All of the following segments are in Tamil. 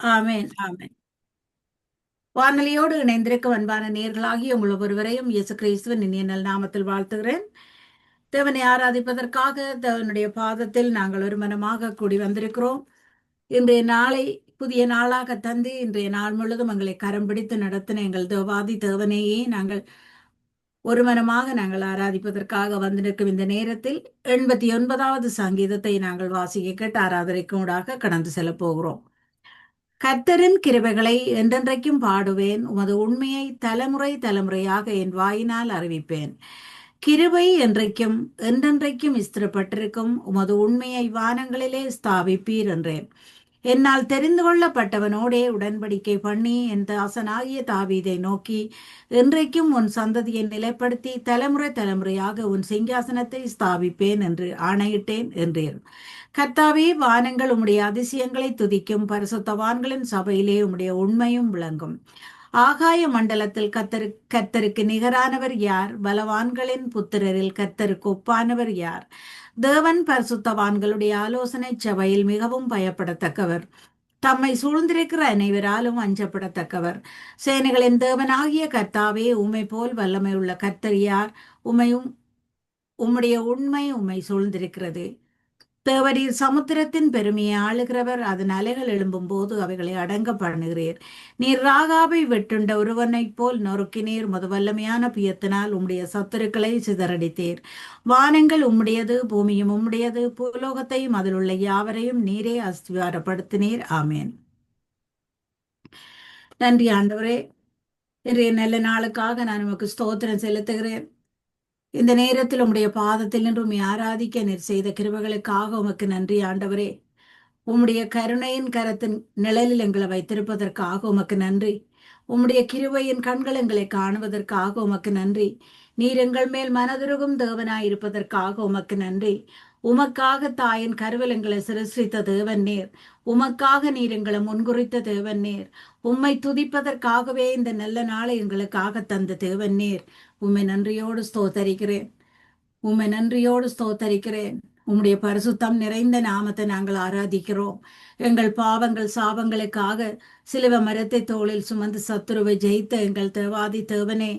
ஆமென் ஆமென். வானொலியோடு இணைந்திருக்கும் அன்பான நேர்களாகிய உங்கள் ஒவ்வொருவரையும் இயேசு கிறிஸ்துவின் இனிய நல் நாமத்தில் வாழ்த்துகிறேன். தேவனை ஆராதிப்பதற்காக தேவனுடைய பாதத்தில் நாங்கள் ஒரு மனமாக கூடி வந்திருக்கிறோம். இன்றைய நாளை புதிய நாளாக தந்து இன்றைய நாள் முழுவதும் எங்களை கரம் பிடித்து நடத்தின எங்கள் தேவாதி தேவனையே ஒரு மனமாக நாங்கள் ஆராதிப்பதற்காக வந்திருக்கும் இந்த நேரத்தில் 89வது சங்கீதத்தை நாங்கள் வாசிக்க கேட்டு ஆராதனைக்கு ஊடாக கடந்து செல்லப் போகிறோம். கர்த்தரின் கிருபைகளை என்றென்றைக்கும் பாடுவேன். உமது உண்மையை தலைமுறை தலைமுறையாக என் வாயினால் அறிவிப்பேன். கிருபை என்றைக்கும் என்றென்றைக்கும் ஸ்திரப்பட்டிருக்கும். உமது உண்மையை வானங்களிலே ஸ்தாபிப்பீர் என்றேன். என்னால் தெரிந்து கொள்ளப்பட்டவனோடே உடன்படிக்கை பண்ணி என் தாசனாகிய தாவீதை நோக்கி, என்றைக்கும் உன் சந்ததியை நிலைப்படுத்தி தலைமுறை தலைமுறையாக உன் சிங்காசனத்தை ஸ்தாபிப்பேன் என்று ஆணையிட்டேன் என்றேன். கர்த்தாவே, வானங்கள் உம்முடைய அதிசயங்களை துதிக்கும். பரிசுத்தவான்களின் சபையிலே உம்முடைய உண்மையும் விளங்கும். ஆகாய மண்டலத்தில் கர்த்தருக்கு நிகரானவர் யார்? பலவான்களின் புத்திரரில் கர்த்தருக்கு ஒப்பானவர் யார்? தேவன் பரிசுத்தவான்களுடைய ஆலோசனை சபையில் மிகவும் பயப்படத்தக்கவர். தம்மை சூழ்ந்திருக்கிற அனைவராலும் அஞ்சப்படத்தக்கவர். சேனைகளின் தேவனாகிய கர்த்தாவே, உம்மை போல் வல்லமை உள்ள கர்த்தர் யார்? உம்மையும் உம்முடைய உண்மை உம்மை சூழ்ந்திருக்கிறது. தேவரீர் சமுத்திரத்தின் பெருமையை ஆளுகிறவர். அதன் அலைகள் எழும்பும் போது அவைகளை அடங்க பண்ணுகிறீர். நீர் ராகாபை வெட்டுண்ட ஒருவனைப் போல் நொறுக்கினீர். மது வல்லமையான பியத்தினால் உம்முடைய சத்துருக்களை சிதறடித்தீர். வானங்கள் உம்முடையது, பூமியும் உம்முடையது. பூலோகத்தையும் அதில் உள்ள யாவரையும் நீரே அஸ்திவாரப்படுத்தினீர். ஆமேன். நன்றி ஆண்டவரே, இன்றைய நல்ல நாளுக்காக நான் உமக்கு ஸ்தோத்திரம் செலுத்துகிறேன். இந்த நேரத்தில் உம்முடைய பாதத்தில் நின்று உம்மை ஆராதிக்க நீர் செய்த கிருபைகளுக்காக உமக்கு நன்றி ஆண்டவரே. உம்முடைய கருணையின் கரத்தின் நிழலில் எங்களை வைத்திருப்பதற்காக உமக்கு நன்றி. உம்முடைய கிருபையின் கண்கள் எங்களை காணுவதற்காக உமக்கு நன்றி. நீர் எங்கள் மேல் மனதுருகும் தேவனாய் இருப்பதற்காக உமக்கு நன்றி. உமக்காக தாயின் கருவில் எங்களை சிருஷ்டித்த தேவன் நீர். உமக்காக நீர் எங்களை முன்குறித்த தேவன் நீர். உம்மை துதிப்பதற்காகவே இந்த நல்ல நாளை எங்களுக்காக தந்த தேவன் நீர். உம்மை நன்றியோடு ஸ்தோத்தரிக்கிறேன். உம்மை நன்றியோடு ஸ்தோத்தரிக்கிறேன். உம்முடைய பரிசுத்தம் நிறைந்த நாமத்தை நாங்கள் ஆராதிக்கிறோம். எங்கள் பாவங்கள் சாபங்களுக்காக சிலுவ மரத்தை தோளில் சுமந்து சத்துருவை ஜெயித்த எங்கள் தேவாதி தேவனே,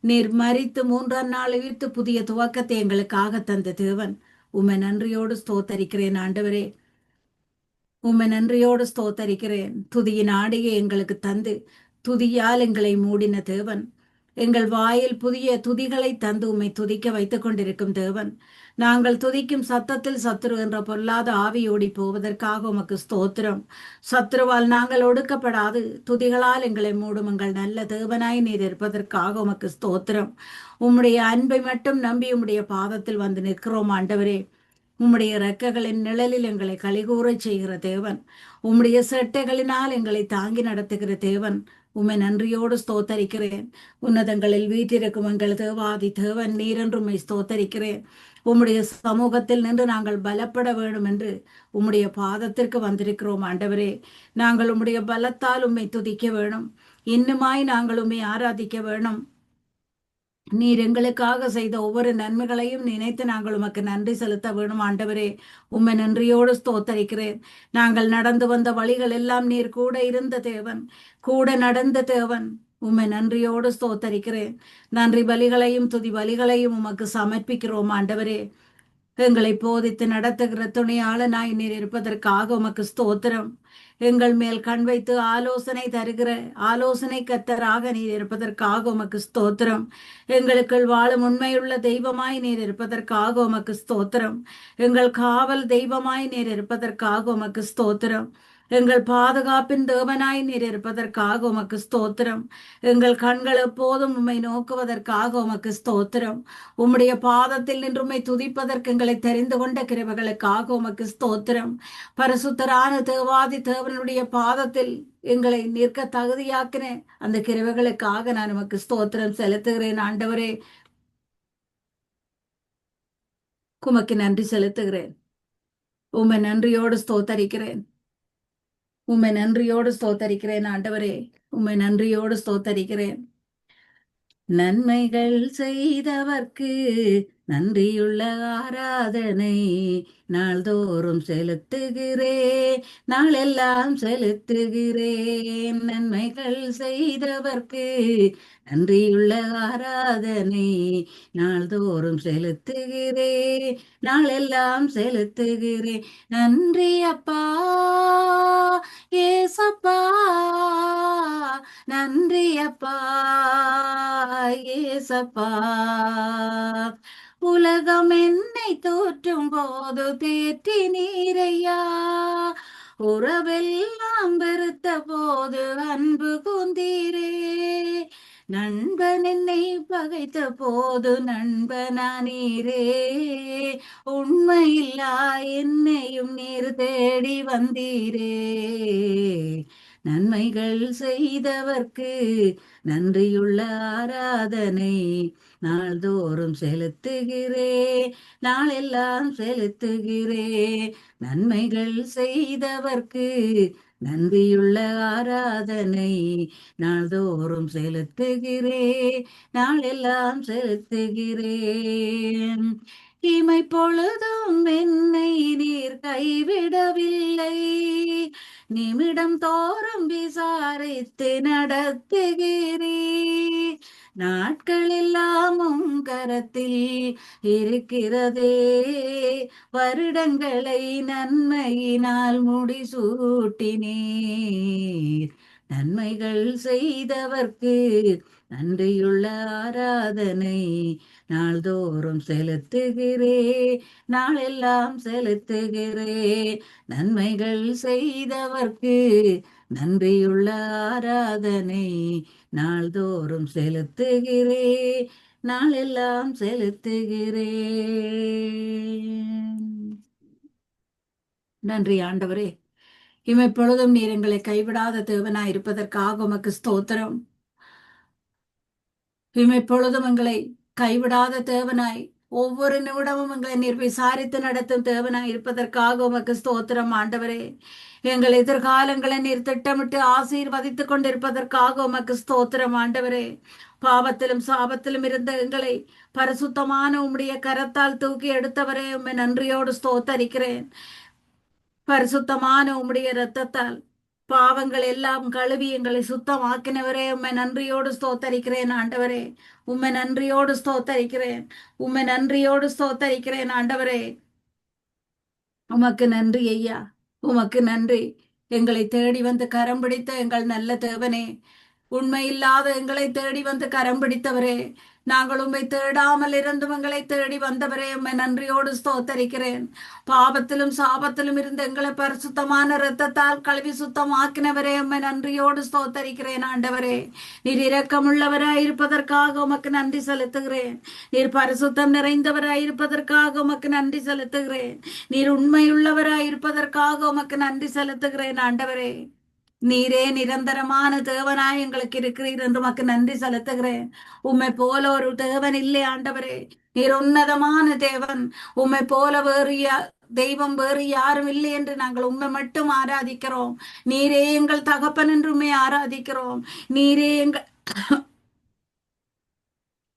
நீர் மரித்து 3ஆம் நாள் உயிர்த்து புதிய துவக்கத்தை எங்களுக்காக தந்த தேவன். உம்மை நன்றியோடு ஸ்தோத்தரிக்கிறேன் ஆண்டவரே. உம்மை நன்றியோடு ஸ்தோத்தரிக்கிறேன். துதியின் ஆடையை எங்களுக்கு தந்து துதியால் எங்களை மூடின தேவன். எங்கள் வாயில் புதிய துதிகளை தந்து உம்மை துதிக்க வைத்துக் கொண்டிருக்கும் தேவன். நாங்கள் துதிக்கும் சத்தத்தில் சத்துரு என்ற பொல்லாத ஆவி ஓடி போவதற்காக உமக்கு ஸ்தோத்திரம். சத்துருவால் நாங்கள் ஒடுக்கப்படாது துதிகளால் எங்களை மூடும் எங்கள் நல்ல தேவனாய் நீர் இருப்பதற்காக உமக்கு ஸ்தோத்திரம். உம்முடைய அன்பை மட்டும் நம்பி உம்முடைய பாதத்தில் வந்து நிற்கிறோம் ஆண்டவரே. உம்முடைய இறக்கைகளின் நிழலில் எங்களை கலிகூறச் செய்கிற தேவன். உம்முடைய செட்டைகளினால் எங்களை தாங்கி நடத்துகிற தேவன். உம்மை நன்றியோடு ஸ்தோத்தரிக்கிறேன். உன்னதங்களில் வீற்றிருக்கும் எங்கள் தேவாதி தேவன் நீரென்று உம்மை ஸ்தோத்தரிக்கிறேன். உம்முடைய சமூகத்தில் நின்று நாங்கள் பலப்பட வேண்டும் என்று உம்முடைய பாதத்திற்கு வந்திருக்கிறோம் ஆண்டவரே. நாங்கள் உம்முடைய பலத்தால் உம்மை துதிக்க வேணும். இன்னுமாய் நாங்கள் உம்மை ஆராதிக்க வேணும். நீர் எங்களுக்காக செய்த ஒவ்வொரு நன்மைகளையும் நினைத்து நாங்கள் உமக்கு நன்றி செலுத்த வேணும் ஆண்டவரே. உம்மை நன்றியோடு ஸ்தோத்தரிக்கிறேன். நாங்கள் நடந்து வந்த வழிகள் எல்லாம் நீர் கூட இருந்த தேவன், கூட நடந்த தேவன். உம்மை நன்றியோடு ஸ்தோத்தரிக்கிறேன். நன்றி பலிகளையும் துதி பலிகளையும் உமக்கு சமர்ப்பிக்கிறோம் ஆண்டவரே. எங்களை போதித்து நடத்துகிற துணையாளனாய் நீர் இருப்பதற்காக உமக்கு ஸ்தோத்திரம். எங்கள் மேல் கண் வைத்து ஆலோசனை தருகிற ஆலோசனை கர்த்தராக நீர் இருப்பதற்காக உமக்கு ஸ்தோத்திரம். எங்களுக்குள் வாழும் உண்மையுள்ள தெய்வமாய் நீர் இருப்பதற்காக உமக்கு ஸ்தோத்திரம். எங்கள் காவல் தெய்வமாய் நீர் இருப்பதற்காக உமக்கு ஸ்தோத்திரம். எங்கள் பாதுகாப்பின் தேவனாய் நீர் இருப்பதற்காக உமக்கு ஸ்தோத்திரம். எங்கள் கண்கள் எப்போதும் உம்மை நோக்குவதற்காக உமக்கு ஸ்தோத்திரம். உம்முடைய பாதத்தில் நின்று உம்மை துதிப்பதற்கு எங்களை தெரிந்து கொண்ட கிருபைகளுக்காக உமக்கு ஸ்தோத்திரம். பரிசுத்தரான தேவாதி தேவனுடைய பாதத்தில் எங்களை நிற்க தகுதியாக்கின அந்த கிருபைகளுக்காக நான் உமக்கு ஸ்தோத்திரம் செலுத்துகிறேன் ஆண்டவரே. உமக்கு நன்றி செலுத்துகிறேன். உம்மை நன்றியோடு ஸ்தோத்தரிக்கிறேன். உம்மை நன்றியோடு ஸ்தோத்தரிக்கிறேன் ஆண்டவரே. உம்மை நன்றியோடு ஸ்தோத்தரிக்கிறேன். நன்மைகள் செய்தவர்க்கு நன்றியுள்ள ஆராதனை நாள்தோறும் செலுத்துகிறேன், நாளெல்லாம் செலுத்துகிறேன். நன்மைகள் செய்தவர்க்கு நன்றியுள்ள ஆராதனை நாள்தோறும் செலுத்துகிறேன், நாளெல்லாம் செலுத்துகிறேன். நன்றி அப்பா, ஏசப்பா, நன்றி அப்பா, ஏசப்பா. உலகம் என்னை தோற்றும் போது தேற்றி நீரையா, உறவெல்லாம் வெறுத்த போது அன்பு கூந்தீரே. நண்பன் என்னை பகைத்த போது நண்பனானீரே, உண்மையில்லா என்னையும் நீர் தேடி வந்தீரே. நன்மைகள் செய்தவர்க்கு நன்றியுள்ள ஆராதனை நாள்தோறும் செலுத்துகிறே, நாளெல்லாம் செலுத்துகிறே. நன்மைகள் செய்தவர்க்கு நன்றியுள்ள ஆராதனை நாள்தோறும் செலுத்துகிறே, நாளெல்லாம் செலுத்துகிறேன். இமை பொழுதும் என்னை நீர் கைவிடவில்லை, நிமிடம் தோறும் விசாரித்து நடத்துகிறீர். நாட்கள் எல்லாம் உம் கரத்தில் இருக்கிறதே, வருடங்களை நன்மையினால் முடிசூட்டினீர். நன்மைகள் செய்தவர்க்கு நன்றியுள்ள ஆராதனை நாள்தோறும் செலுத்துகிறே, நாளெல்லாம் செலுத்துகிறே. நன்மைகள் செய்தவர்க்கு நன்றியுள்ள ஆராதனை நாள்தோறும் செலுத்துகிறே, நாளெல்லாம் செலுத்துகிறேன். நன்றி ஆண்டவரே. இமைப்பொழுதும் நீர் எங்களை கைவிடாத தேவனாய் இருப்பதற்காக உமக்கு ஸ்தோத்திரம். இமைப்பொழுதும் எங்களை கைவிடாத தேவனாய், ஒவ்வொரு நிமிடமும் எங்களை நீர் விசாரித்து நடத்தும் தேவனாய் இருப்பதற்காக உமக்கு ஸ்தோத்திரம் ஆண்டவரே. எங்கள் எதிர்காலங்களை நீர் திட்டமிட்டு ஆசீர்வதித்துக் கொண்டிருப்பதற்காக உமக்கு ஸ்தோத்திரம் ஆண்டவரே. பாவத்திலும் சாபத்திலும் இருந்த எங்களை பரிசுத்தமான உம்முடைய கரத்தால் தூக்கி எடுத்தவரே, உம்மை நன்றியோடு ஸ்தோத்தரிக்கிறேன். பரிசுத்தமான உம்முடைய இரத்தத்தால் பாவங்கள் எல்லாம் கழுவி எங்களை சுத்தமாக்கினவரே, உம்மை நன்றியோடு ஸ்தோத்தரிக்கிறேன் ஆண்டவரே. உம்மை நன்றியோடு ஸ்தோத்தரிக்கிறேன், உம்மை நன்றியோடு ஸ்தோத்தரிக்கிறேன் ஆண்டவரே. உமக்கு நன்றி ஐயா, உமக்கு நன்றி. எங்களை தேடி வந்து கரம் பிடித்த எங்கள் நல்ல தேவனே, உண்மை இல்லாத எங்களை தேடி வந்து கரம் பிடித்தவரே, நாங்கள் உம்மை தேடாமல் இருந்தும் எங்களை தேடி வந்தவரே, உம்மை நன்றியோடு ஸ்தோத்தரிக்கிறேன். பாவத்திலும் சாபத்திலும் இருந்த எங்களை பரிசுத்தமான இரத்தத்தால் கழுவி சுத்தமாக்கினவரே, உம்மை நன்றியோடு ஸ்தோத்தரிக்கிறேன் ஆண்டவரே. நீர் இரக்கமுள்ளவராயிருப்பதற்காக உமக்கு நன்றி செலுத்துகிறேன். நீர் பரிசுத்தம் நிறைந்தவராயிருப்பதற்காக உமக்கு நன்றி செலுத்துகிறேன். நீர் உண்மையுள்ளவராயிருப்பதற்காக உமக்கு நன்றி செலுத்துகிறேன் ஆண்டவரே. நீரே நிரந்தரமான தேவனாய் எங்களுக்கு இருக்கிறீர் என்று உமக்கு நன்றி செலுத்துகிறேன். உம்மை போல ஒரு தேவன் இல்லை ஆண்டவரே. நீர் உன்னதமான தேவன். உம்மை போல தெய்வம் வேறு யாரும் இல்லை என்று நாங்கள் உம்மை மட்டும் ஆராதிக்கிறோம். நீரே எங்கள் தகப்பன் என்று உம்மை ஆராதிக்கிறோம். நீரே எங்கள்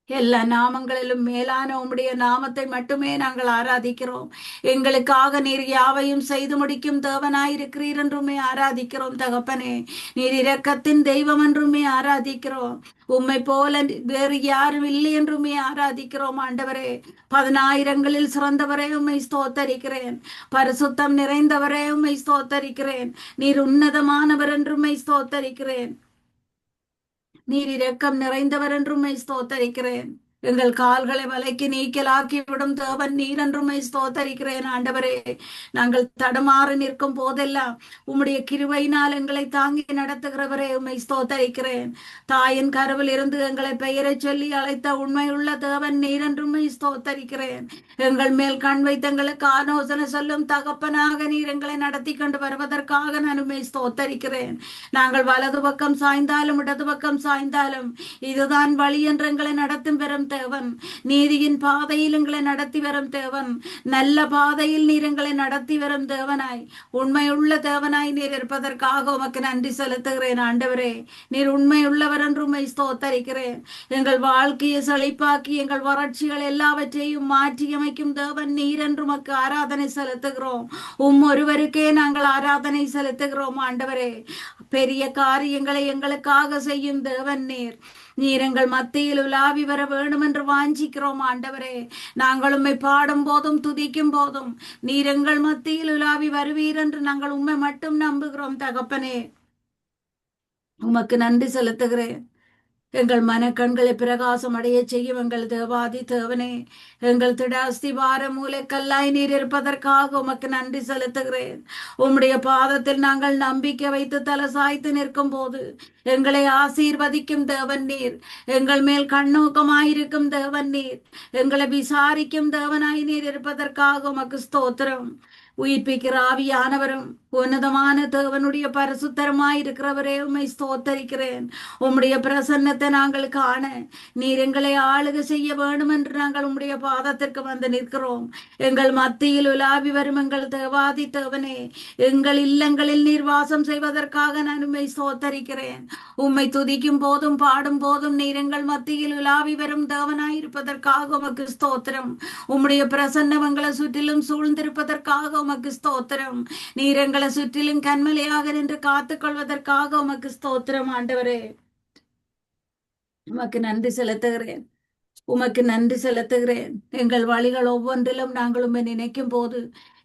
எல்லா நாமங்களிலும் மேலான உம்முடைய நாமத்தை மட்டுமே நாங்கள் ஆராதிக்கிறோம். எங்களுக்காக நீர் யாவையும் செய்து முடிக்கும் தேவனாயிருக்கிறீர் என்றுமே ஆராதிக்கிறோம் தகப்பனே. நீர் இரக்கத்தின் தெய்வம் என்றுமே ஆராதிக்கிறோம். உம்மை போல வேறு யாரும் இல்லை என்றுமே ஆராதிக்கிறோம் ஆண்டவரே. 10,000ங்களில் சிறந்தவரே உம்மை ஸ்தோத்தரிக்கிறேன். பரிசுத்தம் நிறைந்தவரே உம்மை ஸ்தோத்தரிக்கிறேன். நீர் உன்னதமானவர் என்றுமே ஸ்தோத்தரிக்கிறேன். நீர் இரக்கம் நிறைந்தவர் என்றும் ஸ்தோத்தரிக்கிறேன். எங்கள் கால்களை வலைக்கு நீக்கலாக்கி விடும் தேவன் நீர் என்றும் ஸ்தோத்தரிக்கிறேன் ஆண்டவரே. நாங்கள் தடுமாறி நிற்கும் போதெல்லாம் உம்முடைய கிருபையினால் எங்களை தாங்கி நடத்துகிறவரே, உம்மை ஸ்தோத்தரிக்கிறேன். தாயின் கருவில் இருந்து எங்களை பெயரை சொல்லி அழைத்த உண்மையுள்ள தேவன் நீர் என்றும் ஸ்தோத்தரிக்கிறேன். எங்கள் மேல் கண் வைத்து எங்களுக்கு ஆலோசனை சொல்லும் தகப்பனாக நீர் எங்களை நடத்தி கொண்டு வருவதற்காக நான் உம்மை ஸ்தோத்தரிக்கிறேன். நாங்கள் வலது பக்கம் சாய்ந்தாலும் இடது பக்கம் சாய்ந்தாலும் இதுதான் வழி என்று எங்களை நடத்தும் பெறும் தேவன். நீதியின் பாதையில் எங்களை நடத்தி வரும் தேவன். நல்ல பாதையில் நீர் எங்களை நடத்தி வரும் தேவனாய், உண்மையுள்ள தேவனாய் நீர் இருப்பதற்காக உமக்கு நன்றி செலுத்துகிறேன் ஆண்டவரே. நீர் உண்மையுள்ளவர் என்று உம்மை ஸ்தோத்தரிக்கிறேன். எங்கள் வாழ்க்கையை செழிப்பாக்கி எங்கள் வறட்சிகள் எல்லாவற்றையும் மாற்றி அமைக்கும் தேவன் நீர் என்று உமக்கு ஆராதனை செலுத்துகிறோம். ஒருவருக்கே நாங்கள் ஆராதனை செலுத்துகிறோம் ஆண்டவரே. பெரிய காரியங்களை எங்களுக்காக செய்யும் தேவன் நீர். நீர் எங்கள் மத்தியில் உலாவி வர வேண்டும் என்று வாஞ்சிக்கிறோம் ஆண்டவரே. நாங்கள் உம்மை பாடும் போதும் துதிக்கும் போதும் நீர் எங்கள் மத்தியில் உலாவி வருவீர் என்று நாங்கள் உம்மை மட்டும் நம்புகிறோம் தகப்பனே. உமக்கு நன்றி செலுத்துகிறேன். எங்கள் மனக்கண்களை பிரகாசம் அடைய செய்யும் எங்கள் தேவாதி தேவனே. எங்கள் திடாஸ்தி வார மூலைக்கல்லாய் நீர் இருப்பதற்காக உமக்கு நன்றி செலுத்துகிறேன். உம்முடைய பாதத்தில் நாங்கள் நம்பிக்கை வைத்து தலை சாய்த்து நிற்கும் போது எங்களை ஆசீர்வதிக்கும் தேவன் நீர். எங்கள் மேல் கண்ணோக்கமாயிருக்கும் தேவன் நீர். எங்களை விசாரிக்கும் தேவனாய் நீர் இருப்பதற்காக உமக்கு ஸ்தோத்திரம். உயிர்ப்பிக்கிற ஆவியானவரும் உன்னதமான தேவனுடைய பரிசுத்தரமாயிருக்கிறவரே உம்மை ஸ்தோத்தரிக்கிறேன். உம்முடைய பிரசன்னத்தை நாங்கள் காண நீர் எங்களை ஆளுகை செய்ய வேண்டும் என்று நாங்கள் உம்முடைய பாதத்திற்கு வந்து நிற்கிறோம். எங்கள் மத்தியில் உலாவி வரும் எங்கள் தேவாதி தேவனே, எங்கள் இல்லங்களில் நீர் வாசம் செய்வதற்காக நான் உம்மை ஸ்தோத்தரிக்கிறேன். உம்மை துதிக்கும் போதும் பாடும் போதும் நீர் எங்கள் மத்தியில் உலாவி வரும் தேவனாயிருப்பதற்காக உமக்கு ஸ்தோத்திரம். உம்முடைய பிரசன்னம் எங்களை சுற்றிலும் சூழ்ந்திருப்பதற்காக உமக்கு ஸ்தோத்திரம். நீர் எங்களை சுற்றிலும் கண்மலையாக நின்று காத்துக் கொள்வதற்காக உமக்கு ஸ்தோத்திரம் ஆண்டவரே. உமக்கு நன்றி செலுத்துகிறேன். உமக்கு நன்றி செலுத்துகிறேன். எங்கள் வழிகள் ஒவ்வொன்றிலும் நாங்கள் உம்மை நினைக்கும் போது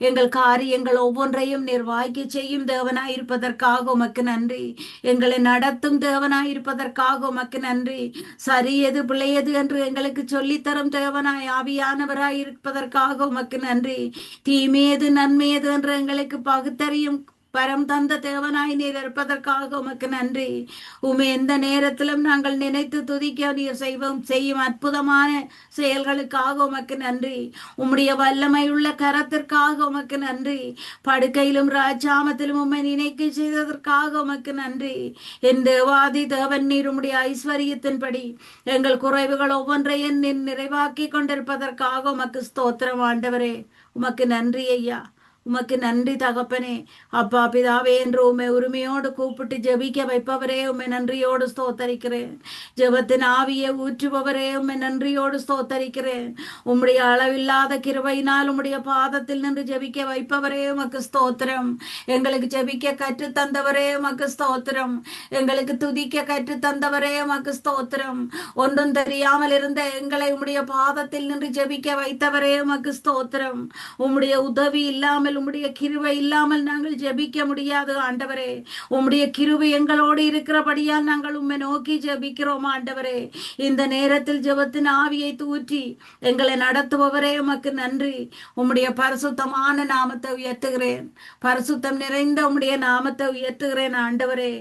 எங்கள் காரியங்கள் ஒவ்வொன்றையும் நீர் வாய்க்கு செய்யும் தேவனாயிருப்பதற்காக உமக்கு நன்றி. எங்களை நடத்தும் தேவனாயிருப்பதற்காக உமக்கு நன்றி. சரியது பிழையது என்று எங்களுக்கு சொல்லித்தரும் தேவனாய் ஆவியானவராய் இருப்பதற்காக உமக்கு நன்றி. தீமையது நன்மையது என்று எங்களுக்கு பகுத்தறியும் பரம் தந்த தேவனாய் நீர் இருப்பதற்காக உமக்கு நன்றி. உமை எந்த நேரத்திலும் நாங்கள் நினைத்து துதிக்க நீர் செய்யும் அற்புதமான செயல்களுக்காக உமக்கு நன்றி. உம்முடைய வல்லமை உள்ள கரத்திற்காக உமக்கு நன்றி. படுக்கையிலும் ராஜாமத்திலும் உம்மை நினைக்க செய்ததற்காக உமக்கு நன்றி. என் தேவாதி தேவன் நீர் உம்முடைய ஐஸ்வர்யத்தின்படி எங்கள் குறைவுகள் ஒவ்வொன்றையும் நீர் நிறைவாக்கி கொண்டிருப்பதற்காக உமக்கு ஸ்தோத்திரம் ஆண்டவரே. உமக்கு நன்றி ஐயா. உமக்கு நன்றி தகப்பனே. அப்பா பிதாவே என்று உம்மை உரிமையோடு கூப்பிட்டு ஜெபிக்க வைப்பவரே உம்மை நன்றியோடு ஸ்தோத்தரிக்கிறேன். ஜெபத்தின் ஆவியை ஊற்றுபவரே உம்மை நன்றியோடு ஸ்தோத்தரிக்கிறேன். உம்முடைய அளவில்லாத கிருபையினால் உம்முடைய பாதத்தில் நின்று ஜெபிக்க வைப்பவரே உமக்கு ஸ்தோத்திரம். எங்களுக்கு ஜெபிக்க கற்று தந்தவரே உமக்கு ஸ்தோத்திரம். எங்களுக்கு துதிக்க கற்று தந்தவரே உமக்கு ஸ்தோத்திரம். ஒன்றும் தெரியாமல் இருந்த எங்களை உம்முடைய பாதத்தில் நின்று ஜெபிக்க வைத்தவரே உமக்கு ஸ்தோத்திரம். உம்முடைய உதவி இல்லாமல் உம்முடைய கிருபை இல்லாமல் நாங்கள் ஜெபிக்க முடியாது ஆண்டவரே. உம்முடைய கிருபை எங்களோடு இருக்கிறபடியால் நாங்கள் உம்மை நோக்கி ஜெபிக்கிறோம் ஆண்டவரே. இந்த நேரத்தில் ஜெபத்தின் ஆவியை தூற்றி எங்களை நடத்துபவரே உமக்கு நன்றி. உம்முடைய பரிசுத்தமான நாமத்தை உயர்த்துகிறேன். பரிசுத்தம் நிறைந்த உம்முடைய நாமத்தை உயர்த்துகிறேன் ஆண்டவரே.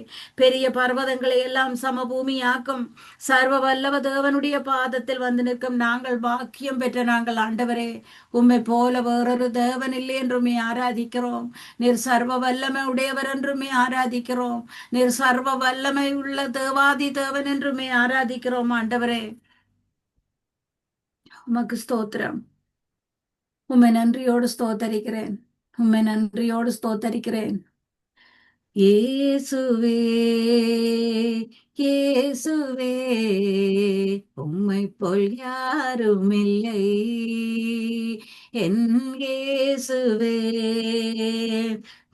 பெரிய பர்வதங்களை எல்லாம் சமபூமியாக்கும் சர்வ வல்லவ தேவனுடைய பாதத்தில் வந்து நிற்கும் நாங்கள் பாக்கியம் பெற்ற நாங்கள் ஆண்டவரே. உம்மை போல வேறொரு தேவன் இல்லை என்றுமே ஆராதிக்கிறோம். நீர் சர்வ வல்லமை உடையவர் என்றுமே ஆராதிக்கிறோம். நீர் சர்வ வல்லமை உள்ள தேவாதி தேவன் என்றுமே ஆராதிக்கிறோம் ஆண்டவரே. உமக்கு ஸ்தோத்திரம். உம்மை நன்றியோடு ஸ்தோத்தரிக்கிறேன். உம்மை நன்றியோடு ஸ்தோத்தரிக்கிறேன். இயேசுவே இயேசுவே உம்மை போல் யாரும் இல்லை. என் இயேசுவே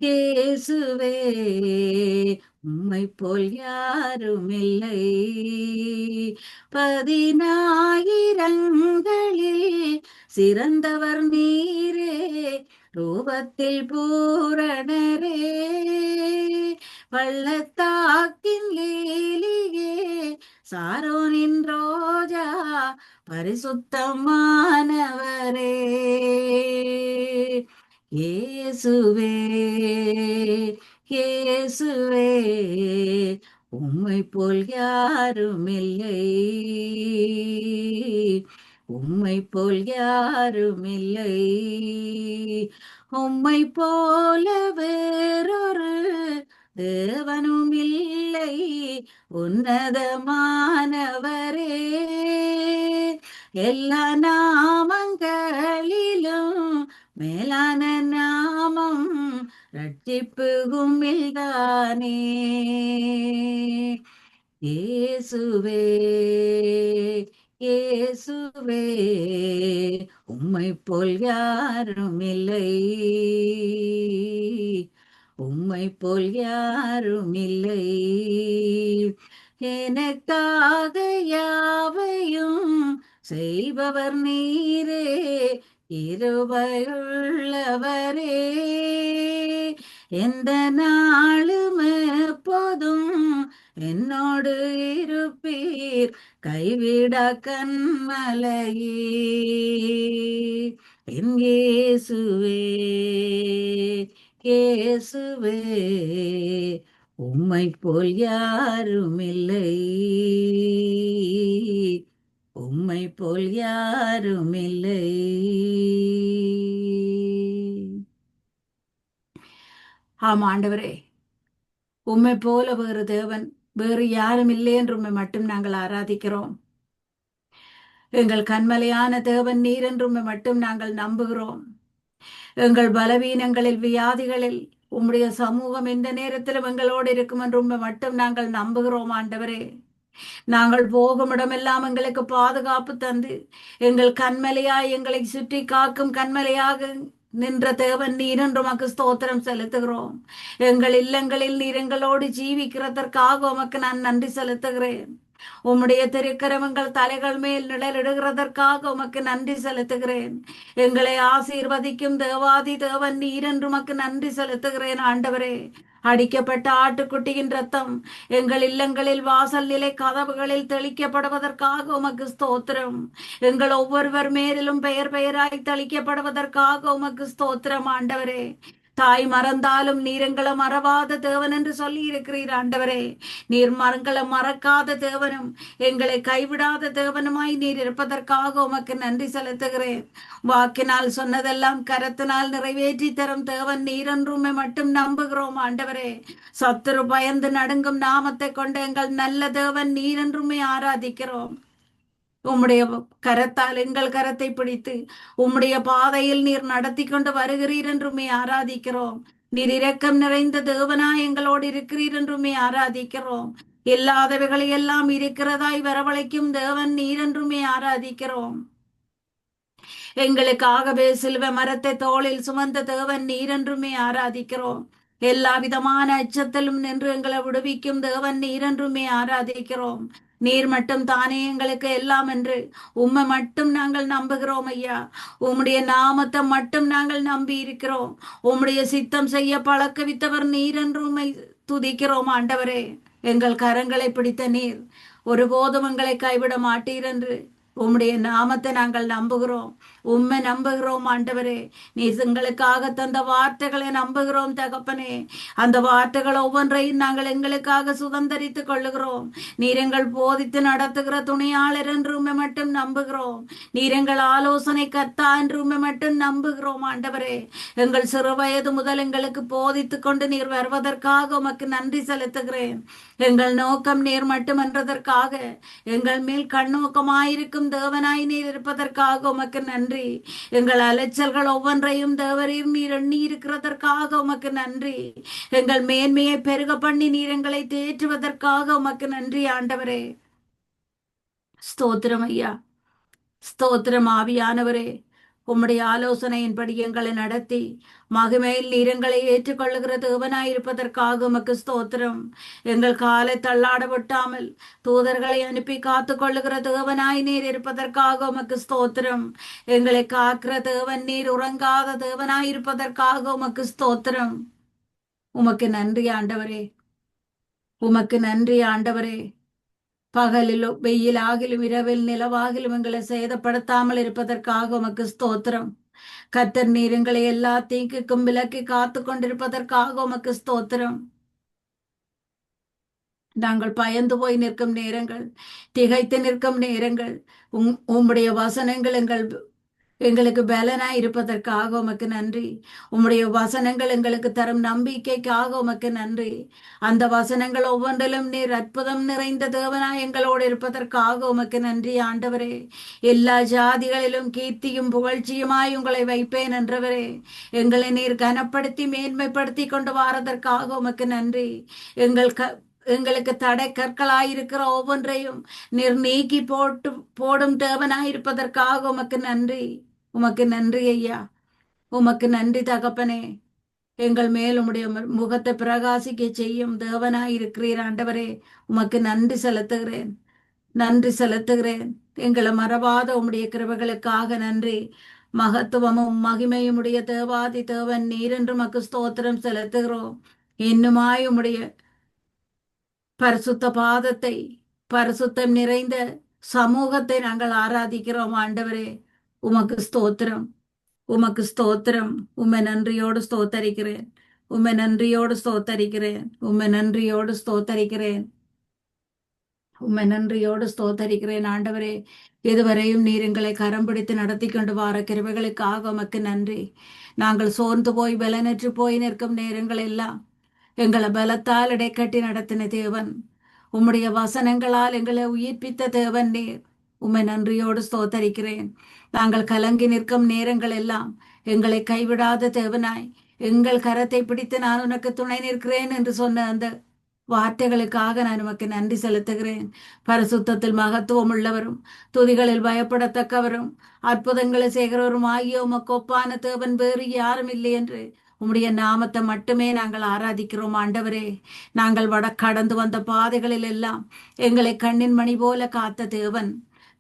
இயேசுவே உம்மை போல் யாரும் இல்லை. 10,000ங்களில் சிறந்தவர் நீரே, ரூபத்தில் பூரணரே. பள்ளத்தாக்கின் லீலியே, சாரோனின் ரோஜா, பரிசுத்தமானவரே. இயேசுவே இயேசுவே உம்மை போல் யாரும் இல்லை. உம்மை போல் யாரும் இல்லை. உம்மை போல வேறொரு தேவனும் இல்லை. உன்னதமானவரே, எல்லா நாமங்களிலும் மேலான நாமம் ரட்சிப்பு உம்மில்தானே. இயேசுவே, இயேசுவே, உம்மை போல் யாரும் இல்லை, உம்மை போல் யாரும் இல்லை. எனக்காக யாவையும் செய்பவர் நீரே, கிருபையுள்ளவரே. எந்த நாளும் எப்போதும் என்னோடு இருப்பீர், கைவிட கண்மலையே. என் இயேசுவே, இயேசுவே, உம்மை போல் யாரும் இல்லை, உம்மை போல் யாரும் இல்லை. ஆம் ஆண்டவரே, உம்மை போல வேறு தேவன் வேறு யாரும் இல்லை என்று உம்மை மட்டும் நாங்கள் ஆராதிக்கிறோம். எங்கள் கண்மலையான தேவன் நீர் என்று உம்மை மட்டும் நாங்கள் நம்புகிறோம். எங்கள் பலவீனங்களில், வியாதிகளில் உம்முடைய சமூகம் எந்த நேரத்திலும் எங்களோடு இருக்கும் என்று உம்மை மட்டும் நாங்கள் நம்புகிறோம் ஆண்டவரே. நாங்கள் போகும் இடமெல்லாம் எங்களுக்கு பாதுகாப்பு தந்து எங்கள் கண்மலையாய் எங்களை சுற்றி காக்கும் கண்மலையாக நின்ற தேவன் நீர் என்று உமக்கு ஸ்தோத்திரம் செலுத்துகிறோம். எங்கள் இல்லங்களில் நீர் எங்களோடு ஜீவிக்கிறதற்காக உமக்கு நான் நன்றி செலுத்துகிறேன். உம்முடைய திருக்கரமங்கள் தலைகள் மேல் நிழலிடுகிறதற்காக உமக்கு நன்றி செலுத்துகிறேன். எங்களை ஆசீர்வதிக்கும் தேவாதி தேவன் நீர் என்று உமக்கு நன்றி செலுத்துகிறேன் ஆண்டவரே. அடிக்கப்பட்ட ஆட்டுக்குட்டியின் ரத்தம் எங்கள் இல்லங்களில், வாசல் நிலை கதவுகளில் தெளிக்கப்படுவதற்காக உமக்கு ஸ்தோத்திரம். எங்கள் ஒவ்வொருவர் மேலிலும் பெயர் பெயராய் தெளிக்கப்படுவதற்காக உமக்கு ஸ்தோத்திரம் ஆண்டவரே. தாய் மறந்தாலும் நீர் எங்களை மறவாத தேவன் என்று சொல்லி இருக்கிறீர் ஆண்டவரே. நீர் மரங்களை மறக்காத தேவனும் எங்களை கைவிடாத தேவனுமாய் நீர் இருப்பதற்காக உமக்கு நன்றி செலுத்துகிறேன். வாக்கினால் சொன்னதெல்லாம் கரத்தினால் நிறைவேற்றி தரும் தேவன் நீர் என்றுமே மட்டும் நம்புகிறோம் ஆண்டவரே. சத்துரு பயந்து நடுங்கும் நாமத்தை கொண்டு எங்கள் நல்ல தேவன் நீர் என்றுமே ஆராதிக்கிறோம். உம்முடைய கரத்தால் எங்கள் கரத்தை பிடித்து உம்முடைய பாதையில் நீர் நடத்தி கொண்டு வருகிறீர் என்றுமே ஆராதிக்கிறோம். நீர் இரக்கம் நிறைந்த தேவனாய் எங்களோடு இருக்கிறீர் என்றுமே ஆராதிக்கிறோம். இல்லாதவைகளை எல்லாம் இருக்கிறதாய் வரவழைக்கும் தேவன் நீர் என்றுமே ஆராதிக்கிறோம். எங்களுக்காகவே சிலுவை மரத்தை தோளில் சுமந்த தேவன் நீர் என்றுமே ஆராதிக்கிறோம். எல்லா விதமான அச்சத்திலும் நின்று எங்களை விடுவிக்கும் தேவன் நீர் என்றுமே ஆராதிக்கிறோம். நீர் மட்டும் தானே எங்களுக்கு எல்லாம் என்று உம்மை மட்டும் நாங்கள் நம்புகிறோம் ஐயா. உம்முடைய நாமத்தை மட்டும் நாங்கள் நம்பி இருக்கிறோம். உம்முடைய சித்தம் செய்ய பழக்கவித்தவர் நீர் என்று உம்மை துதிக்கிறோம் ஆண்டவரே. எங்கள் கரங்களை பிடித்த நீர் ஒருபோதும் எங்களை கைவிட மாட்டீர் என்று உம்முடைய நாமத்தை நாங்கள் நம்புகிறோம். உம்மை நம்புகிறோம் ஆண்டவரே. நீர் எங்களுக்காக தந்த வார்த்தைகளை நம்புகிறோம் தகப்பனே. அந்த வார்த்தைகள் ஒவ்வொன்றையும் நாங்கள் எங்களுக்காக சுதந்திரித்துக் கொள்ளுகிறோம். நீர் எங்கள் போதித்து நடத்துகிற துணையாளர் என்று உம்மை மட்டும் நம்புகிறோம். நீர் எங்கள் ஆலோசனை கர்த்தா என்று உம்மை மட்டும் நம்புகிறோம் ஆண்டவரே. எங்கள் சிறு வயது முதல் எங்களுக்கு போதித்துக் கொண்டு நீர் வருவதற்காக உமக்கு நன்றி செலுத்துகிறேன். எங்கள் நோக்கம் நீர் மட்டும் என்றதற்காக, எங்கள் மேல் கண்ணோக்கமாயிருக்கும் தேவனாய் நீர் இருப்பதற்காக உமக்கு நன்றி. எங்கள் அலைச்சல்கள் ஒவ்வொன்றையும் தேவரையும் நீர் எண்ணி இருக்கிறதற்காக உமக்கு நன்றி. எங்கள் மேன்மையை பெருக பண்ணி நீர் எங்களை தேற்றுவதற்காக உமக்கு நன்றி ஆண்டவரே. ஸ்தோத்திரம் ஐயா, ஸ்தோத்திரம் ஆவியானவரே. உம்முடைய ஆலோசனையின்படி எங்களை நடத்தி மகிமையில் நீரங்களை ஏற்றுக்கொள்ளுகிற தேவனாயிருப்பதற்காக உமக்கு ஸ்தோத்திரம். எங்கள் காலை தள்ளாட விட்டாமல் தூதர்களை அனுப்பி காத்து கொள்ளுகிற தேவனாய் நீர் இருப்பதற்காக உமக்கு ஸ்தோத்திரம். எங்களை காக்கிற தேவன் நீர் உறங்காத தேவனாயிருப்பதற்காக உமக்கு ஸ்தோத்திரம். உமக்கு நன்றி ஆண்டவரே, உமக்கு நன்றி ஆண்டவரே. பகலிலும் வெயிலாகிலும் இரவில் நிலவாகிலும் எங்களை சேதப்படுத்தாமல் இருப்பதற்காக உமக்கு ஸ்தோத்திரம். கர்த்தர் நீர் எங்களை எல்லா தீங்குக்கும் விலக்கி காத்து கொண்டிருப்பதற்காக உமக்கு ஸ்தோத்திரம். நாங்கள் பயந்து போய் நிற்கும் நேரங்கள், திகைத்து நிற்கும் நேரங்கள், உம்முடைய வசனங்கள் எங்கள் எங்களுக்கு பலனாய் இருப்பதற்காக உமக்கு நன்றி. உம்முடைய வசனங்கள் எங்களுக்கு தரும் நம்பிக்கைக்காக உமக்கு நன்றி. அந்த வசனங்கள் ஒவ்வொன்றிலும் நீர் அற்புதம் நிறைந்த தேவனாய் எங்களோடு இருப்பதற்காக உமக்கு நன்றி ஆண்டவரே. எல்லா ஜாதிகளிலும் கீர்த்தியும் புகழ்ச்சியுமாய் உங்களை வைப்பேன் என்றவரே. எங்களை நீர் கனப்படுத்தி மேன்மைப்படுத்தி கொண்டு வாரதற்காக உமக்கு நன்றி. எங்கள் எங்களுக்கு தடை கற்களாயிருக்கிற ஒவ்வொன்றையும் நீர் நீக்கி போடும் தேவனாயிருப்பதற்காக உமக்கு நன்றி. உமக்கு நன்றி ஐயா. உமக்கு நன்றி தகப்பனே. எங்கள் மேல் உம்முடைய முகத்தை பிரகாசிக்க செய்யும் தேவனாய் இருக்கிறீர் ஆண்டவரே. உமக்கு நன்றி செலுத்துகிறேன். நன்றி செலுத்துகிறேன். எங்களை மறவாத உம்முடைய கிருபைகளுக்காக நன்றி. மகத்துவமும் மகிமையும் உடைய தேவாதி தேவன் நீர் என்று உமக்கு ஸ்தோத்திரம் செலுத்துகிறோம். இன்னுமாய் உம்முடைய பரிசுத்த பாதத்தை, பரிசுத்தம் நிறைந்த சமூகத்தை நாங்கள் ஆராதிக்கிறோம் ஆண்டவரே. உமக்கு ஸ்தோத்திரம். உமக்கு ஸ்தோத்திரம். உம்மை நன்றியோடு ஸ்தோத்தரிக்கிறேன். உம்மை நன்றியோடு ஸ்தோத்தரிக்கிறேன். உம்மை நன்றியோடு ஸ்தோத்தரிக்கிறேன். உம்மை நன்றியோடு ஸ்தோத்தரிக்கிறேன் ஆண்டவரே. இதுவரையும் நீர் எங்களை கரம் பிடித்து நடத்தி கொண்டு வார கிருபைகளுக்காக உமக்கு நன்றி. நாங்கள் சோர்ந்து போய் பலனற்று போய் நிற்கும் நேரங்கள் எல்லாம் எங்களை பலத்தால் இடைக்கட்டி நடத்தின தேவன். உம்முடைய வசனங்களால் எங்களை உயிர்ப்பித்த தேவன் நீர். உம்மை நன்றியோடு ஸ்தோத்தரிக்கிறேன். நாங்கள் கலங்கி நிற்கும் நேரங்கள் எல்லாம் எங்களை கைவிடாத தேவனாய் எங்கள் கரத்தை பிடித்து நான் உனக்கு துணை நிற்கிறேன் என்று சொன்ன அந்த வார்த்தைகளுக்காக நான் உமக்கு நன்றி செலுத்துகிறேன். பரிசுத்தத்தில் மகத்துவம் உள்ளவரும் துதிகளில் பயப்படத்தக்கவரும் அற்புதங்களை செய்கிறவரும் ஆகிய உமக்கு ஒப்பான தேவன் வேறு யாரும் இல்லை என்று உம்முடைய நாமத்தை மட்டுமே நாங்கள் ஆராதிக்கிறோம் ஆண்டவரே. நாங்கள் கடந்து வந்த பாதைகளில் எல்லாம் எங்களை கண்ணின் மணி போல காத்த தேவன்.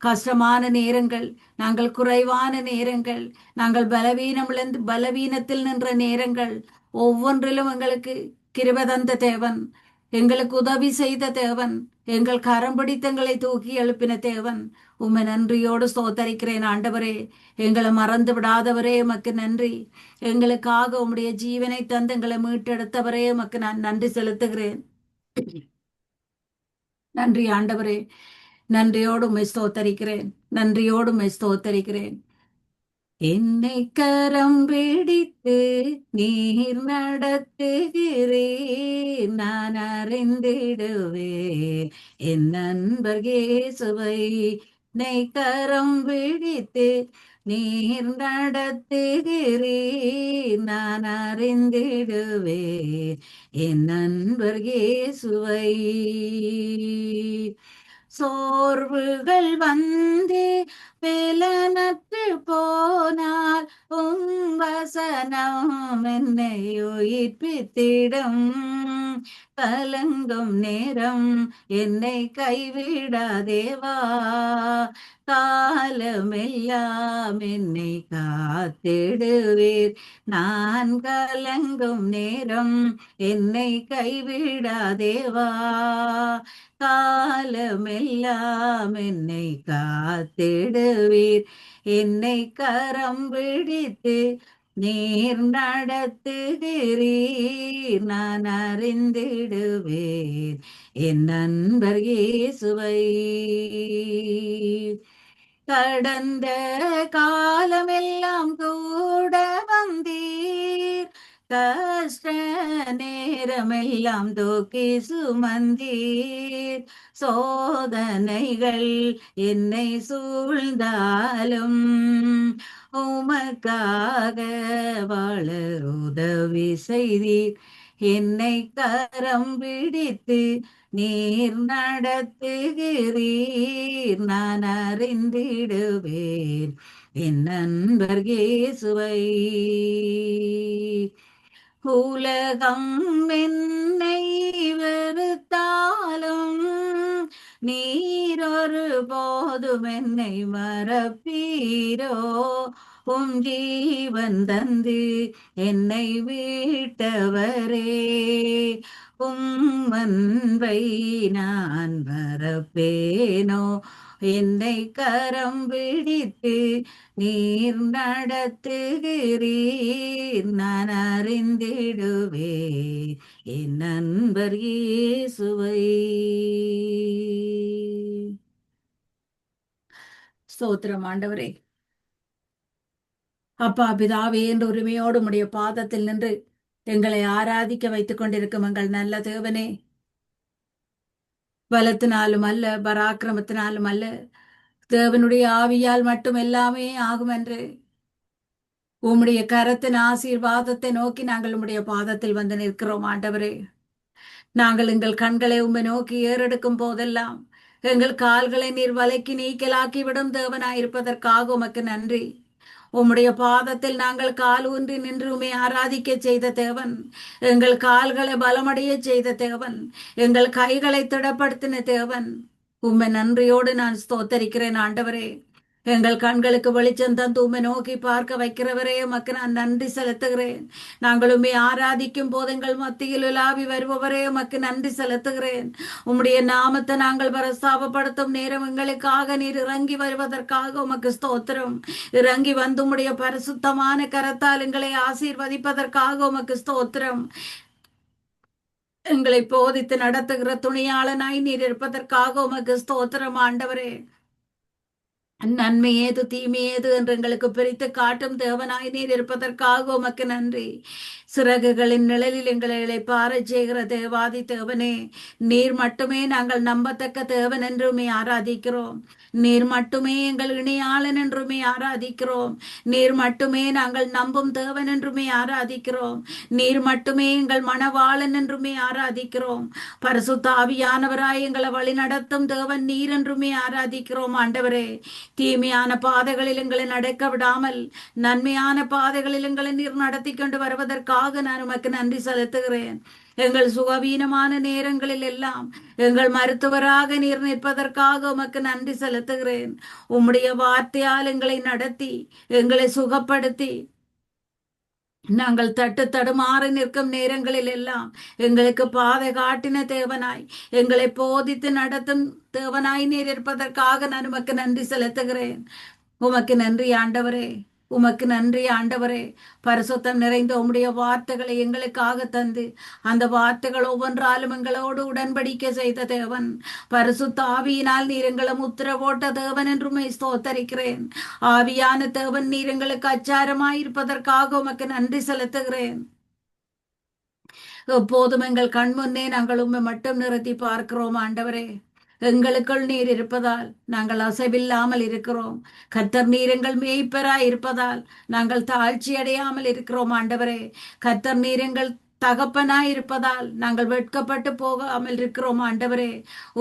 கஷ்டமான நேரங்கள், நாங்கள் குறைவான நேரங்கள், நாங்கள் பலவீனத்தில் நின்ற நேரங்கள் ஒவ்வொன்றிலும் எங்களுக்கு கிருபை தந்த தேவன், எங்களுக்கு உதவி செய்த தேவன், எங்கள் கரம் பிடித்து எங்களை தூக்கி எழுப்பின தேவன். உம்மை நன்றியோடு ஸ்தோத்தரிக்கிறேன் ஆண்டவரே. எங்களை மறந்து விடாதவரே உமக்கு நன்றி. எங்களுக்காக உம்முடைய ஜீவனை தந்து எங்களை மீட்டெடுத்தவரே உமக்கு நான் நன்றி செலுத்துகிறேன். நன்றி ஆண்டவரே. நன்றியோடு உம்மை ஸ்தோத்தரிக்கிறேன். நன்றியோடு உம்மை ஸ்தோத்தரிக்கிறேன். என்னை கரம் பிடித்து நீர் நடத்துகிறேன், நான் அறிந்திடுவேன் என் நண்பர் இயேசுவை. என்னை கரம் பிடித்து நீர் நடத்துகிறேன், நான் அறிந்திடுவேன் என் நண்பர் இயேசுவை. சோர்வுகள் வந்து வேலனற்று போனால் வசனம் என்னை உயிர்ப்பித்திடும். கலங்கும் நேரம் என்னை கைவிடாதேவா, காலமெல்லாம் என்னை காத்திடுவீர். நான் கலங்கும் நேரம் என்னை கைவிடாதேவா, காலமெல்லாம் என்னை காத்திடுவீர். என்னை கரம் பிடித்து நீர் நடத்துகிறீர், நான் அறிந்திடுவேன் என் நண்பர் இயேசுவை. கடந்த காலமெல்லாம் கூட வந்தீர், கஷ்ட நேரமெல்லாம் தூக்கி சுமந்தீர். சோதனைகள் என்னை சூழ்ந்தாலும் உமக்காக வாழ உதவி செய்தீர். என்னை கரம் பிடித்து நீர் நடத்துகிறீர், நான் அறிந்திடுவேன் என் நண்பர் இயேசுவை. உலகம் என்னை வெறுத்தாலும் நீரொரு போதும் என்னை மறப்பீரோ. ஜீவன் தந்து என்னை வீட்டவரே, அன்பை நான் மறப்பேனோ. என்னை கரம் பிடித்து நீர் நடத்துகிறீர், நான் அறிந்திடுவேன் என் நண்பர் இயேசுவை. ஸ்தோத்திரம் ஆண்டவரே. அப்பா பிதாவே என்ற உரிமையோடு உம்முடைய பாதத்தில் நின்று எங்களை ஆராதிக்க வைத்துக் கொண்டிருக்கும் எங்கள் நல்ல தேவனே, பலத்தினாலும் அல்ல, பராக்கிரமத்தினாலும் அல்ல, தேவனுடைய ஆவியால் மட்டும் எல்லாமே ஆகும் என்று உம்முடைய கரத்தின் ஆசீர்வாதத்தை நோக்கி நாங்கள் உம்முடைய பாதத்தில் வந்து நிற்கிறோம் ஆண்டவரே. நாங்கள் எங்கள் கண்களை உம்மை நோக்கி ஏறெடுக்கும் போதெல்லாம் எங்கள் கால்களை நீர் வலைக்கு நீக்கலாக்கி விடும் தேவனாயிருப்பதற்காக உமக்கு நன்றி. உம்முடைய பாதத்தில் நாங்கள் கால் ஊன்றி நின்று உம்மை ஆராதிக்க செய்த தேவன், எங்கள் கால்களை பலமடைய செய்த தேவன், எங்கள் கைகளை திடப்படுத்தின தேவன், உம்மை நன்றியோடு நான் ஸ்தோத்தரிக்கிறேன் ஆண்டவரே. எங்கள் கண்களுக்கு வெளிச்சம் தந்து உம்மை நோக்கி பார்க்க வைக்கிறவரே, உமக்கு நான் நன்றி செலுத்துகிறேன். நாங்கள் உம்மை ஆராதிக்கும் போது எங்கள் மத்தியில் உலாவி வருபவரே, உமக்கு நன்றி செலுத்துகிறேன். உம்முடைய நாமத்தை நாங்கள் பிரஸ்தாபப்படுத்தும் நேரம் எங்களுக்காக நீர் இறங்கி வருவதற்காக உமக்கு ஸ்தோத்திரம். இறங்கி வந்து உம்முடைய பரிசுத்தமான கரத்தால் எங்களை ஆசீர்வதிப்பதற்காக உமக்கு ஸ்தோத்திரம். எங்களை போதித்து நடத்துகிற துணியாளனாய் நீர் இருப்பதற்காக உமக்கு ஸ்தோத்திரம் ஆண்டவரே. நன்மை ஏது தீமை ஏது என்று எங்களுக்கு பிரித்து காட்டும் தேவனாய் நீர் இருப்பதற்காக உமக்கு நன்றி. சிறகுகளின் நிழலில் எங்களை இளைப்பாற செய்கிற தேவாதி தேவனே, நீர் மட்டுமே நாங்கள் நம்பத்தக்க தேவன் என்றுமே ஆராதிக்கிறோம். நீர் மட்டுமே எங்கள் இணையாளன் என்றுமே ஆராதிக்கிறோம். நீர் மட்டுமே நாங்கள் நம்பும் தேவன் என்றுமே ஆராதிக்கிறோம். நீர் மட்டுமே எங்கள் மணவாளன் என்றுமே ஆராதிக்கிறோம். பரிசுத்த ஆவியானவராய் எங்களை வழி நடத்தும் தேவன் நீர் என்றுமே ஆராதிக்கிறோம் ஆண்டவரே. தீமையான பாதைகளில் எங்களை நடக்க விடாமல் நன்மையான பாதைகளில் எங்களை நீர் நடத்தி கொண்டு வருவதற்காக நான் உமக்கு நன்றி செலுத்துகிறேன். எங்கள் சுகவீனமான நேரங்களில் எல்லாம் எங்கள் மருத்துவராக நீர் நிற்பதற்காக உமக்கு நன்றி செலுத்துகிறேன். உம்முடைய வார்த்தையால் எங்களை நடத்தி எங்களை சுகப்படுத்தி நாங்கள் தட்டு தடுமாறி நிற்கும் நேரங்களில் எல்லாம் எங்களுக்கு பாதை காட்டின தேவனாய், எங்களை போதித்து நடத்தும் தேவனாய் நீர் இருப்பதற்காக நான் உமக்கு நன்றி செலுத்துகிறேன். உமக்கு நன்றி ஆண்டவரே. உமக்கு நன்றி ஆண்டவரே. பரிசுத்தம் நிறைந்த உம்முடைய வார்த்தைகளை எங்களுக்காக தந்து அந்த வார்த்தைகள் ஒவ்வொன்றாலும் எங்களோடு உடன்படிக்கை செய்த தேவன், பரிசுத்த ஆவியினால் நீர் எங்களை முத்திர போட்ட தேவன் என்றுமே ஸ்தோத்தரிக்கிறேன். ஆவியான தேவன் நீர் எங்களுக்கு அச்சாரமாயிருப்பதற்காக உமக்கு நன்றி செலுத்துகிறேன். எப்போதும் எங்கள் கண் முன்னே நாங்கள் உம்மை மட்டும் நிறுத்தி பார்க்கிறோம் ஆண்டவரே. எங்களுக்குள் நீர் இருப்பதால் நாங்கள் அசைவில்லாமல் இருக்கிறோம். கர்த்தர் நீர் எங்கள் மேய்ப்பராய் இருப்பதால் நாங்கள் தாழ்ச்சி அடையாமல் இருக்கிறோம் ஆண்டவரே. கர்த்தர் நீர் எங்கள் தகப்பனாய் இருப்பதால் நாங்கள் வெட்கப்பட்டு போகாமல் இருக்கிறோம் ஆண்டவரே.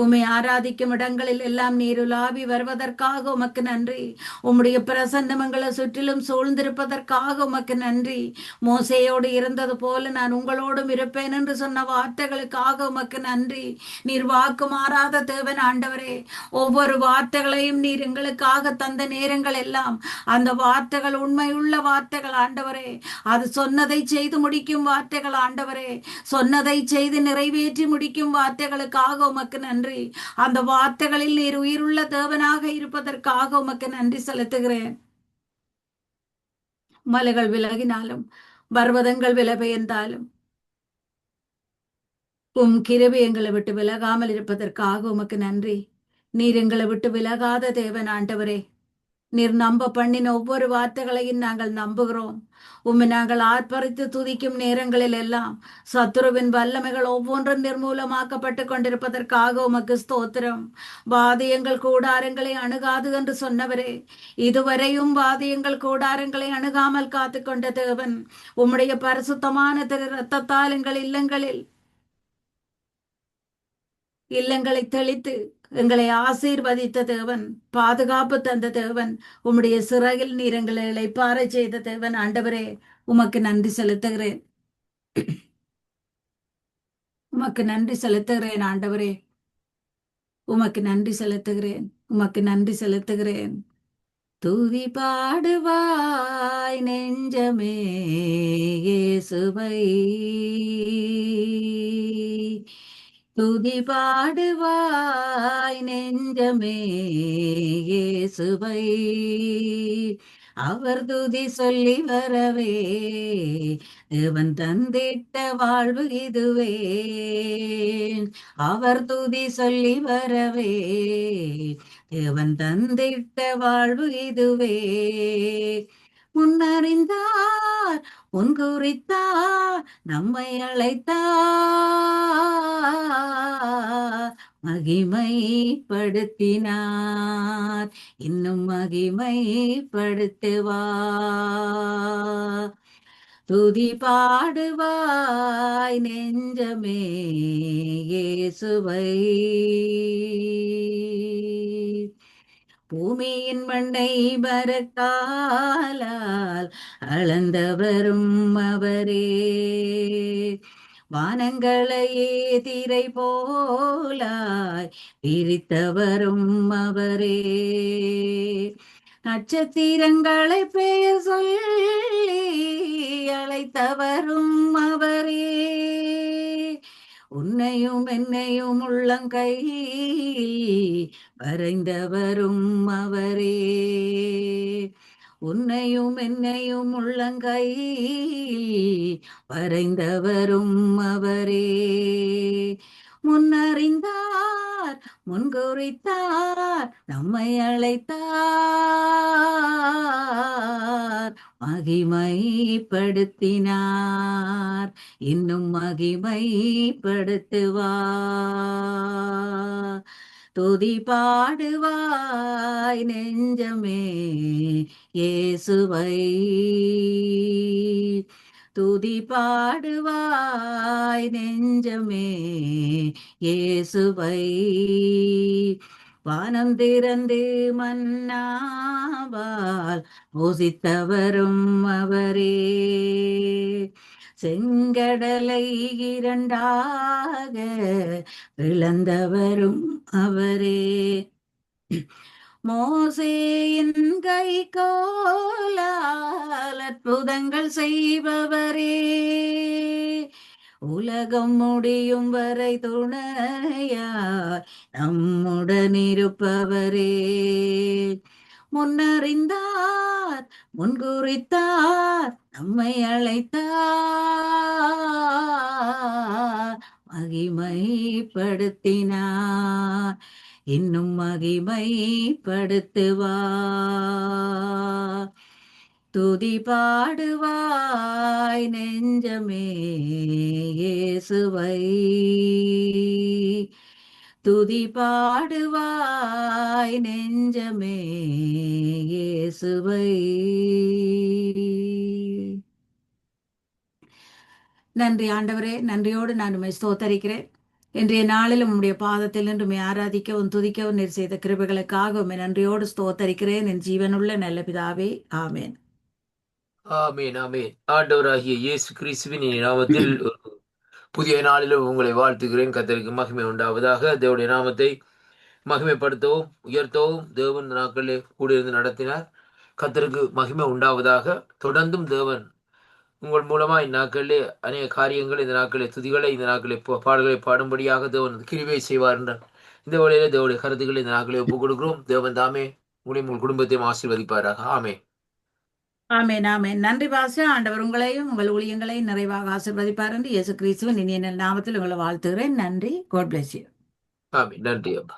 உம்மை ஆராதிக்கும் இடங்களில் எல்லாம் நீர் உலாவி வருவதற்காக உமக்கு நன்றி. உம்முடைய பிரசன்னம் எங்களை சுற்றிலும் சூழ்ந்திருப்பதற்காக உமக்கு நன்றி. மோசேயோடு இருந்தது போல நான் உங்களோடும் இருப்பேன் என்று சொன்ன வார்த்தைகளுக்காக உமக்கு நன்றி. நீர் வாக்கு மாறாத தேவன் ஆண்டவரே. ஒவ்வொரு வார்த்தைகளையும் நீர் எங்களுக்காக தந்த நேரங்கள் எல்லாம் அந்த வார்த்தைகள் உண்மையுள்ள வார்த்தைகள் ஆண்டவரே. அது சொன்னதை செய்து முடிக்கும் வார்த்தைகள் ஆண்டவரே. சொன்னதை செய்து நிறைவேற்றி முடிக்கும் வார்த்தைகளுக்காக உமக்கு நன்றி. அந்த வார்த்தைகளில் நீர் உயிருள்ள தேவனாக இருப்பதற்காக உமக்கு நன்றி செலுத்துகிறேன். மலைகள் விலகினாலும் பர்வதங்கள் விலபெயர்ந்தாலும் கிருபை எங்களை விட்டு விலகாமல் இருப்பதற்காக உமக்கு நன்றி. நீர் எங்களை விட்டு விலகாத தேவன் ஆண்டவரே. நீர் நம்ப பண்ணின ஒவ்வொரு வார்த்தைகளையும் நாங்கள் நம்புகிறோம். உம்மை நாங்கள் ஆர்ப்பரித்து துதிக்கும் நேரங்களில் எல்லாம் சத்துருவின் வல்லமைகள் ஒவ்வொன்றும் நிர்மூலமாக்கப்பட்டு கொண்டிருப்பதற்காக உமக்கு ஸ்தோத்திரம். வாதியங்கள் கூடாரங்களை அணுகாது என்று சொன்னவரே, இதுவரையும் வாதியங்கள் கூடாரங்களை அணுகாமல் காத்து கொண்ட தேவன், உம்முடைய பரிசுத்தமான திரு ரத்தத்தால் எங்கள் இல்லங்களை தெளித்து எங்களை ஆசீர்வதித்த தேவன், பாதுகாப்பு தந்த தேவன், உம்முடைய சிறகில் நீர் எங்களை இளைப்பாற செய்த தேவன் ஆண்டவரே. உமக்கு நன்றி செலுத்துகிறேன். உமக்கு நன்றி செலுத்துகிறேன் ஆண்டவரே. உமக்கு நன்றி செலுத்துகிறேன். உமக்கு நன்றி செலுத்துகிறேன். துதி பாடுவாய் நெஞ்சமே இயேசுவை, துதி பாடுவாய் நெஞ்சமே இயேசுவை, அவர் துதி சொல்லி வரவே தேவன் தந்திட்ட வாழ்வு இதுவே. அவர் துதி சொல்லி வரவே தேவன் தந்திட்ட வாழ்வு இதுவே. முன்னறிந்தார், முன்குறித்தார், நம்மை அழைத்தார், மகிமைப்படுத்தினார், இன்னும் மகிமைப்படுத்துவார். துதி பாடுவாய் நெஞ்சமே இயேசுவை. பூமியின் மண்ணை மரக்காலால் அளந்தவரும் அவரே, வானங்களையே திரை போலாய் பிரித்தவரும் அவரே, நட்சத்திரங்களை பெயர் சொல்லி அழைத்தவரும் அவரே, உன்னையும் என்னையும் உள்ளங்கையில் வரைந்தவரும் அவரே, உன்னையும் என்னையும் உள்ளங்கையில் வரைந்தவரும் அவரே, முன்னறிந்தார், முன்குறித்தார், நம்மை அழைத்தார், மகிமைப்படுத்தினார், இன்னும் மகிமைப்படுத்துவார். துதி பாடுவாய் நெஞ்சமே இயேசுவை. துதி பாடுவாய் நெஞ்சமே இயேசுவை. வானம் திறந்து மன்னாவால் போசித்தவரும் அவரே, செங்கடலை இரண்டாக பிளந்தவரும் அவரே, மோசேயின் கைகோலால் அற்புதங்கள் செய்பவரே, உலகம் முடியும் வரை துணையார் நம்முடன் இருப்பவரே, முன்னறிந்தார், முன்குறித்தார், நம்மை அழைத்தார், மகிமைப்படுத்தினார், இன்னும் மகிமைப்படுத்துவார். துதி பாடுவாய் நெஞ்சமே இயேசுவை. துதி பாடுவாய் நெஞ்சமே இயேசுவை. நன்றி ஆண்டவரே, நன்றியோடு நான் உம்மை ஸ்தோத்தரிக்கிறேன். இன்றைய நாளிலும் உம்முடைய பாதத்தில் நின்று உம்மை ஆராதிக்கவும் துதிக்கவும் நீர் செய்த கிருபைகளுக்காக உம்மை நன்றியோடு ஸ்தோத்தரிக்கிறேன். என் ஜீவனுள்ள நல்ல பிதாவே, ஆமேன். ஆமீன் ஆமீன். ஆண்டவராகிய இயேசு கிறிஸ்துவின் நாமத்தில் ஒரு புதிய நாளிலும் உங்களை வாழ்த்துகிறேன். கர்த்தருக்கு மகிமை உண்டாவதாக. தேவனுடைய நாமத்தை மகிமைப்படுத்தவும் உயர்த்தவும் தேவன் நாட்களிலே கூடியிருந்து நடத்தினார். கர்த்தருக்கு மகிமை உண்டாவதாக. தொடர்ந்தும் தேவன் உங்கள் மூலமா இந்நாட்களிலே அநேக காரியங்கள், இந்த நாட்களிலே துதிகளை, இந்த நாட்களிலே பாடல்களை பாடும்படியாக தேவன் கிருபை செய்வார் என்றார். இந்த வேளையிலே தேவனுடைய கருத்துக்களை இந்த நாட்களை ஒப்புக் கொடுக்கிறோம். தேவன் தாமே உங்களையும் உங்கள் குடும்பத்தையும் ஆசீர்வதிப்பாராக. ஆமே ஆமேன் ஆமேன். நன்றி பாஸ்டர். ஆண்டவர் உங்களையும் உங்கள் ஊழியங்களையும் நிறைவாக ஆசீர்வதிப்பார் என்று இயேசு கிறிஸ்துவின் இனிய நாமத்தில் உங்களை வாழ்த்துகிறேன். நன்றி. God bless you. ஆமே. நன்றி அப்பா.